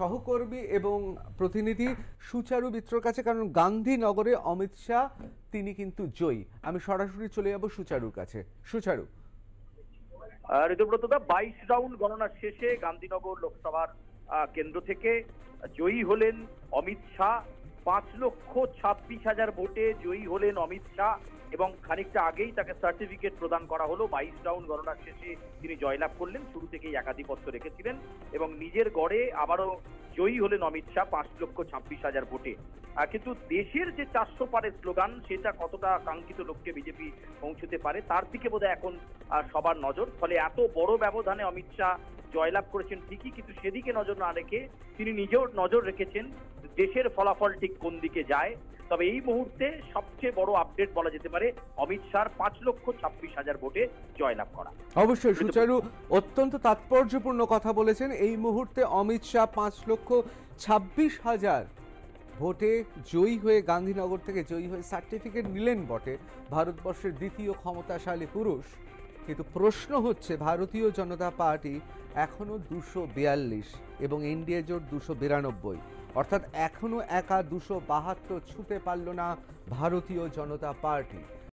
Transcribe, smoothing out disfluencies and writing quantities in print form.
সহকর্মী এবং প্রতিনিধি সুচারু মিত্রর কাছে, কারণ গান্ধীনগরে অমিত শাহ তিনি কিন্তু জয়ী। আমি সরাসরি চলে যাব সুচারুর কাছে। সুচারু। ঋতুব্রতদা, 22 রাউন্ড গণনা শেষে গান্ধীনগর লোকসভার কেন্দ্র থেকে জয়ী হলেন অমিত শাহ। 5,26,000 ভোটে জয়ী হলেন অমিত শাহ এবং খানিকটা আগেই তাকে সার্টিফিকেট প্রদান করা হলো। 22 রাউন্ড গণনার শেষে তিনি জয়লাভ করলেন। শুরু থেকেই একাধিপত্য রেখেছিলেন এবং নিজের গড়ে আবারও জয়ী হলেন অমিত শাহ 5,26,000 ভোটে। কিন্তু দেশের যে 400 পারের স্লোগান, সেটা কতটা কাঙ্ক্ষিত লক্ষ্যে বিজেপি পৌঁছতে পারে তার দিকে বোধহয় এখন সবার নজর। ফলে এত বড় ব্যবধানে অমিত শাহ জয়লাভ করেছেন ঠিকই, কিন্তু সেদিকে নজর না রেখে তিনি নিজেও নজর রেখেছেন দেশের ফলাফল ঠিক কোন দিকে যায়। তবে এই মুহূর্তে সবচেয়ে বড় আপডেট বলা যেতে পারে অমিত শাহর 5,26,000 ভোটে জয়লাভ করা। অবশ্যই সুচারু অত্যন্ত তাৎপর্যপূর্ণ কথা বলেছেন। এই মুহূর্তে অমিত শাহ 5,26,000 ভোটে জয়ী হয়ে গান্ধীনগর থেকে জয়ী হয়ে সার্টিফিকেট নিলেন বটে, ভারতবর্ষের দ্বিতীয় ক্ষমতাশালী পুরুষ। কিন্তু প্রশ্ন হচ্ছে, ভারতীয় জনতা পার্টি এখনো 242 এবং এনডিএ জোট 292, অর্থাৎ এখনো একা 272 ছুঁতে পারল না ভারতীয় জনতা পার্টি।